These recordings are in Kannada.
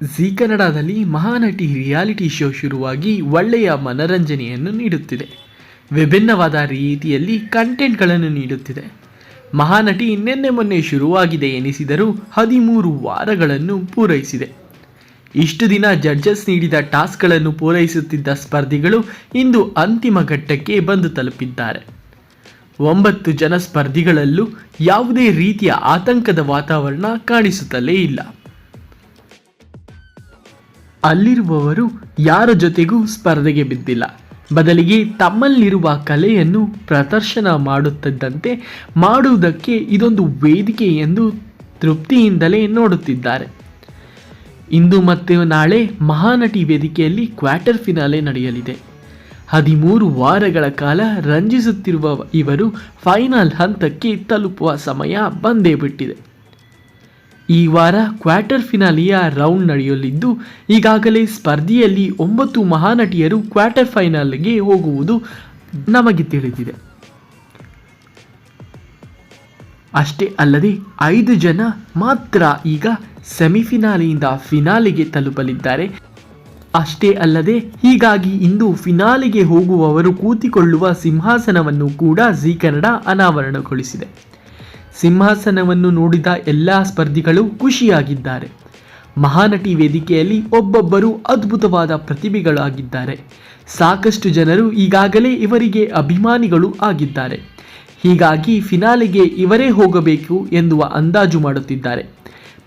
ಜಿ ಕನ್ನಡದಲ್ಲಿ ಮಹಾನಟಿ ರಿಯಾಲಿಟಿ ಶೋ ಶುರುವಾಗಿ ಒಳ್ಳೆಯ ಮನರಂಜನೆಯನ್ನು ನೀಡುತ್ತಿದೆ. ವಿಭಿನ್ನವಾದ ರೀತಿಯಲ್ಲಿ ಕಂಟೆಂಟ್ಗಳನ್ನು ನೀಡುತ್ತಿದೆ. ಮಹಾನಟಿ ನಿನ್ನೆ ಮೊನ್ನೆ ಶುರುವಾಗಿದೆ ಎನಿಸಿದರೂ 13 ವಾರಗಳನ್ನು ಪೂರೈಸಿದೆ. ಇಷ್ಟು ದಿನ ಜಡ್ಜಸ್ ನೀಡಿದ ಟಾಸ್ಕ್ಗಳನ್ನು ಪೂರೈಸುತ್ತಿದ್ದ ಸ್ಪರ್ಧಿಗಳು ಇಂದು ಅಂತಿಮ ಘಟ್ಟಕ್ಕೆ ಬಂದು ತಲುಪಿದ್ದಾರೆ. 9 ಜನ ಸ್ಪರ್ಧಿಗಳಲ್ಲೂ ಯಾವುದೇ ರೀತಿಯ ಆತಂಕದ ವಾತಾವರಣ ಕಾಣಿಸುತ್ತಲೇ ಇಲ್ಲ. ಅಲ್ಲಿರುವವರು ಯಾರ ಜೊತೆಗೂ ಸ್ಪರ್ಧೆಗೆ ಬಿದ್ದಿಲ್ಲ. ಬದಲಿಗೆ ತಮ್ಮಲ್ಲಿರುವ ಕಲೆಯನ್ನು ಪ್ರದರ್ಶನ ಮಾಡುತ್ತಿದ್ದಂತೆ ಮಾಡುವುದಕ್ಕೆ ಇದೊಂದು ವೇದಿಕೆ ಎಂದು ತೃಪ್ತಿಯಿಂದಲೇ ನೋಡುತ್ತಿದ್ದಾರೆ. ಇಂದು ಮತ್ತು ನಾಳೆ ಮಹಾನಟಿ ವೇದಿಕೆಯಲ್ಲಿ ಕ್ವಾರ್ಟರ್ ಫಿನಾಲೆ ನಡೆಯಲಿದೆ. 13 ವಾರಗಳ ಕಾಲ ರಂಜಿಸುತ್ತಿರುವ ಇವರು ಫೈನಲ್ ಹಂತಕ್ಕೆ ತಲುಪುವ ಸಮಯ ಬಂದೇ ಬಿಟ್ಟಿದೆ. ಈ ವಾರ ಕ್ವಾರ್ಟರ್ ಫಿನಾಲೆಯ ರೌಂಡ್ ನಡೆಯಲಿದ್ದು, ಈಗಾಗಲೇ ಸ್ಪರ್ಧೆಯಲ್ಲಿ 9 ಮಹಾನಟಿಯರು ಕ್ವಾರ್ಟರ್ ಫೈನಲ್ಗೆ ಹೋಗುವುದು ನಮಗೆ ತಿಳಿದಿದೆ. ಅಷ್ಟೇ ಅಲ್ಲದೆ 5 ಜನ ಮಾತ್ರ ಈಗ ಸೆಮಿಫಿನಾಲೆಯಿಂದ ಫಿನಾಲೆಗೆ ತಲುಪಲಿದ್ದಾರೆ. ಅಷ್ಟೇ ಅಲ್ಲದೆ ಹೀಗಾಗಿ ಇಂದು ಫಿನಾಲೆಗೆ ಹೋಗುವವರು ಕೂತಿಕೊಳ್ಳುವ ಸಿಂಹಾಸನವನ್ನು ಕೂಡ ಜಿ ಕನ್ನಡ ಅನಾವರಣಗೊಳಿಸಿದೆ. ಸಿಂಹಾಸನವನ್ನು ನೋಡಿದ ಎಲ್ಲ ಸ್ಪರ್ಧಿಗಳು ಖುಷಿಯಾಗಿದ್ದಾರೆ. ಮಹಾನಟಿ ವೇದಿಕೆಯಲ್ಲಿ ಒಬ್ಬೊಬ್ಬರು ಅದ್ಭುತವಾದ ಪ್ರತಿಭೆಗಳಾಗಿದ್ದಾರೆ. ಸಾಕಷ್ಟು ಜನರು ಈಗಾಗಲೇ ಇವರಿಗೆ ಅಭಿಮಾನಿಗಳು ಆಗಿದ್ದಾರೆ. ಹೀಗಾಗಿ ಫಿನಾಲೆಗೆ ಇವರೇ ಹೋಗಬೇಕು ಎನ್ನುವ ಅಂದಾಜು ಮಾಡುತ್ತಿದ್ದಾರೆ.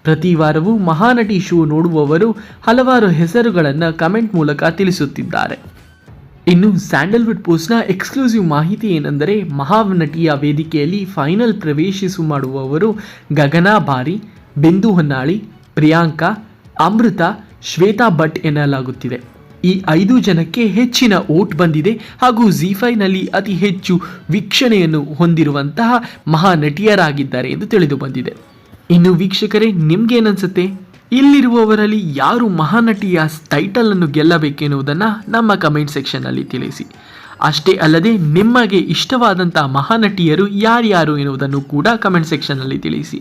ಪ್ರತಿ ವಾರವೂ ಮಹಾನಟಿ ಶೋ ನೋಡುವವರು ಹಲವಾರು ಹೆಸರುಗಳನ್ನು ಕಮೆಂಟ್ ಮೂಲಕ ತಿಳಿಸುತ್ತಿದ್ದಾರೆ. ಇನ್ನು ಸ್ಯಾಂಡಲ್ವುಡ್ ಪೋಸ್ಟ್ನ ಎಕ್ಸ್ಕ್ಲೂಸಿವ್ ಮಾಹಿತಿ ಏನೆಂದರೆ, ಮಹಾನಟಿಯ ವೇದಿಕೆಯಲ್ಲಿ ಫೈನಲ್ ಪ್ರವೇಶಿಸು ಮಾಡುವವರು ಗಗನಾ ಬಾರಿ, ಬಿಂದು ಹೊನ್ನಾಳಿ, ಪ್ರಿಯಾಂಕಾ, ಅಮೃತ, ಶ್ವೇತಾ ಭಟ್ ಎನ್ನಲಾಗುತ್ತಿದೆ. ಈ 5 ಜನಕ್ಕೆ ಹೆಚ್ಚಿನ ಓಟ್ ಬಂದಿದೆ ಹಾಗೂ ಜಿ5ನಲ್ಲಿ ಅತಿ ಹೆಚ್ಚು ವೀಕ್ಷಣೆಯನ್ನು ಹೊಂದಿರುವಂತಹ ಮಹಾನಟಿಯರಾಗಿದ್ದಾರೆ ಎಂದು ತಿಳಿದು ಬಂದಿದೆ. ಇನ್ನು ವೀಕ್ಷಕರೇ, ನಿಮ್ಗೇನನ್ಸುತ್ತೆ? ಇಲ್ಲಿರುವವರಲ್ಲಿ ಯಾರು ಮಹಾನಟಿಯ ಟೈಟಲನ್ನು ಗೆಲ್ಲಬೇಕೆನ್ನುವುದನ್ನು ನಮ್ಮ ಕಮೆಂಟ್ ಸೆಕ್ಷನ್ನಲ್ಲಿ ತಿಳಿಸಿ. ಅಷ್ಟೇ ಅಲ್ಲದೆ ನಿಮಗೆ ಇಷ್ಟವಾದಂಥ ಮಹಾನಟಿಯರು ಯಾರ್ಯಾರು ಎನ್ನುವುದನ್ನು ಕೂಡ ಕಮೆಂಟ್ ಸೆಕ್ಷನ್ನಲ್ಲಿ ತಿಳಿಸಿ.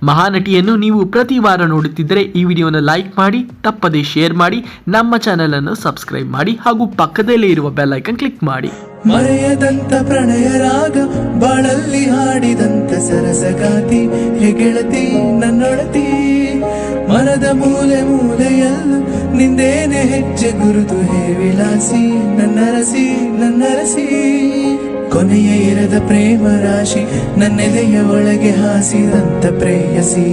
ಮಹಾನಟಿಯನ್ನು ನೀವು ಪ್ರತಿ ವಾರ ನೋಡುತ್ತಿದ್ದರೆ ಈ ವಿಡಿಯೋನ ಲೈಕ್ ಮಾಡಿ, ತಪ್ಪದೇ ಶೇರ್ ಮಾಡಿ, ನಮ್ಮ ಚಾನಲನ್ನು ಸಬ್ಸ್ಕ್ರೈಬ್ ಮಾಡಿ ಹಾಗೂ ಪಕ್ಕದಲ್ಲೇ ಇರುವ ಬೆಲ್ ಐಕನ್ ಕ್ಲಿಕ್ ಮಾಡಿ. ಮರೆಯದಂತ ಪ್ರಣಯ ರಾಗ ಬಾಳಲ್ಲಿ ಹಾಡಿದಂತ ಸರಸಗಾತಿ ಹೆಗೆಳತಿ ನನ್ನೊಳತಿ, ಮನದ ಮೂಲೆ ಮೂಲೆಯಲ್ಲೂ ನಿಂದೇನೆ ಹೆಜ್ಜೆ ಗುರುತು ಹೇ ವಿಲಾಸಿ ನನ್ನರಸಿ ಕೊನೆಯ ಇರದ ಪ್ರೇಮ ರಾಶಿ ನನ್ನೆದೆಯ ಒಳಗೆ ಹಾಸಿದಂತ ಪ್ರೇಯಸಿ.